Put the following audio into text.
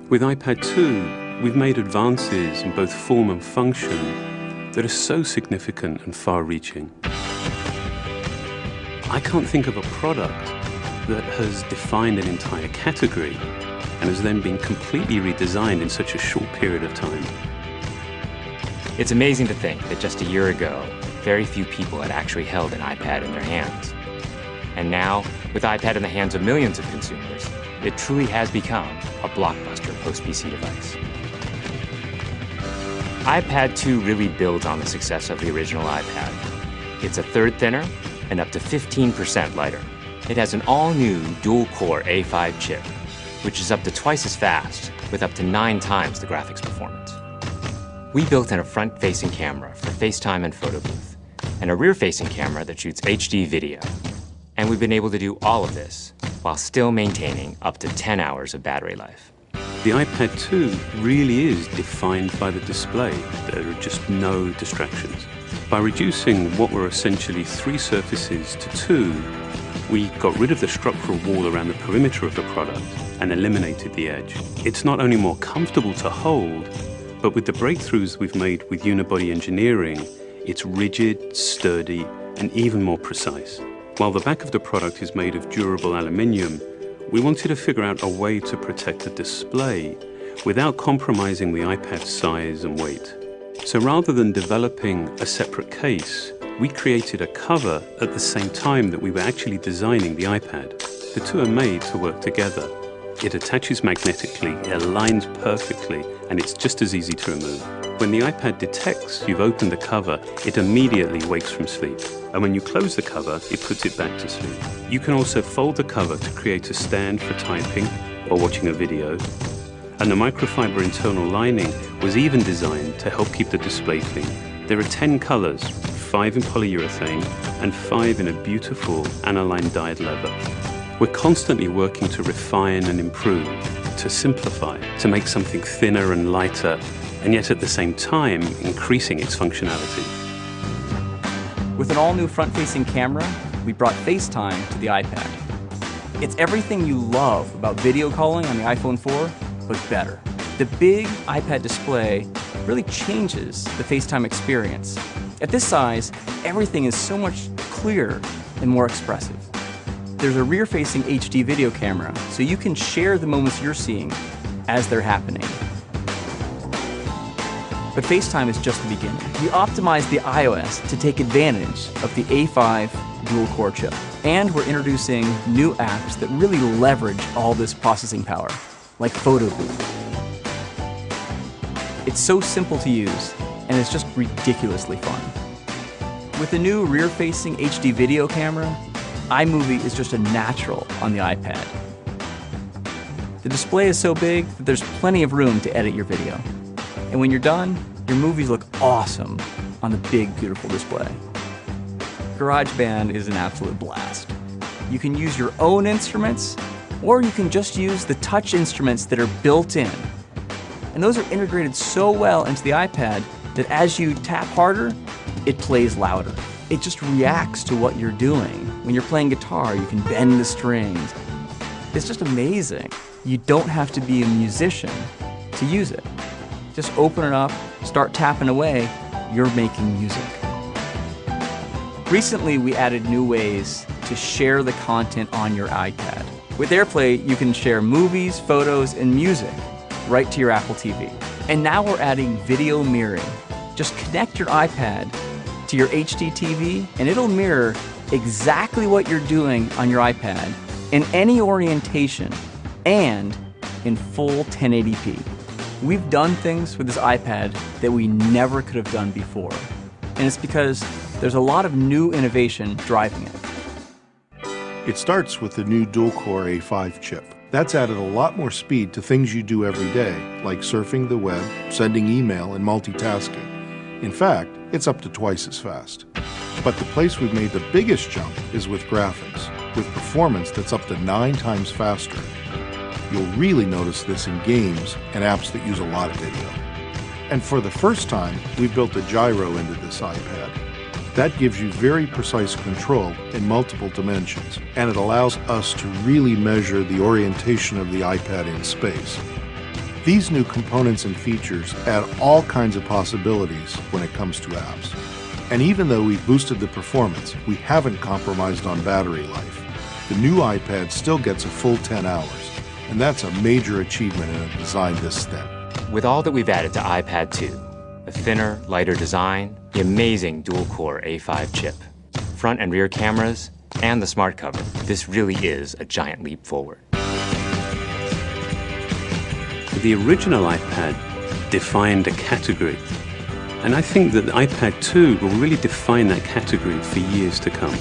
With iPad 2, we've made advances in both form and function that are so significant and far-reaching. I can't think of a product that has defined an entire category and has then been completely redesigned in such a short period of time. It's amazing to think that just a year ago, very few people had actually held an iPad in their hands. And now, with iPad in the hands of millions of consumers, it truly has become a blockbuster post-PC device. iPad 2 really builds on the success of the original iPad. It's a third thinner and up to 15% lighter. It has an all-new dual-core A5 chip, which is up to twice as fast, with up to 9 times the graphics performance. We built in a front-facing camera for FaceTime and photo booth, and a rear-facing camera that shoots HD video. And we've been able to do all of this while still maintaining up to 10 hours of battery life. The iPad 2 really is defined by the display. There are just no distractions. By reducing what were essentially 3 surfaces to 2, we got rid of the structural wall around the perimeter of the product and eliminated the edge. It's not only more comfortable to hold, but with the breakthroughs we've made with unibody engineering, it's rigid, sturdy, and even more precise. While the back of the product is made of durable aluminium, we wanted to figure out a way to protect the display without compromising the iPad's size and weight. So rather than developing a separate case, we created a cover at the same time that we were actually designing the iPad. The two are made to work together. It attaches magnetically, it aligns perfectly, and it's just as easy to remove. When the iPad detects you've opened the cover, it immediately wakes from sleep. And when you close the cover, it puts it back to sleep. You can also fold the cover to create a stand for typing or watching a video. And the microfiber internal lining was even designed to help keep the display clean. There are 10 colors, 5 in polyurethane and 5 in a beautiful aniline dyed leather. We're constantly working to refine and improve, to simplify, to make something thinner and lighter, and yet at the same time, increasing its functionality. With an all-new front-facing camera, we brought FaceTime to the iPad. It's everything you love about video calling on the iPhone 4, but better. The big iPad display really changes the FaceTime experience. At this size, everything is so much clearer and more expressive. There's a rear-facing HD video camera, so you can share the moments you're seeing as they're happening. But FaceTime is just the beginning. We optimized the iOS to take advantage of the A5 dual-core chip. And we're introducing new apps that really leverage all this processing power, like Photo Booth. It's so simple to use, and it's just ridiculously fun. With the new rear-facing HD video camera, iMovie is just a natural on the iPad. The display is so big that there's plenty of room to edit your video. And when you're done, your movies look awesome on the big, beautiful display. GarageBand is an absolute blast. You can use your own instruments, or you can just use the touch instruments that are built in. And those are integrated so well into the iPad that as you tap harder, it plays louder. It just reacts to what you're doing. When you're playing guitar, you can bend the strings. It's just amazing. You don't have to be a musician to use it. Just open it up, start tapping away, you're making music. Recently, we added new ways to share the content on your iPad. With AirPlay, you can share movies, photos, and music right to your Apple TV. And now we're adding video mirroring. Just connect your iPad to your HD TV, and it'll mirror exactly what you're doing on your iPad in any orientation and in full 1080p. We've done things with this iPad that we never could have done before. And it's because there's a lot of new innovation driving it. It starts with the new dual-core A5 chip. That's added a lot more speed to things you do every day, like surfing the web, sending email, and multitasking. In fact, it's up to twice as fast. But the place we've made the biggest jump is with graphics, with performance that's up to 9 times faster. You'll really notice this in games and apps that use a lot of video. And for the first time, we've built a gyro into this iPad. That gives you very precise control in multiple dimensions, and it allows us to really measure the orientation of the iPad in space. These new components and features add all kinds of possibilities when it comes to apps. And even though we've boosted the performance, we haven't compromised on battery life. The new iPad still gets a full 10 hours, and that's a major achievement in a design this thin. With all that we've added to iPad 2, a thinner, lighter design, the amazing dual-core A5 chip, front and rear cameras, and the smart cover, this really is a giant leap forward. The original iPad defined a category, and I think that the iPad 2 will really define that category for years to come.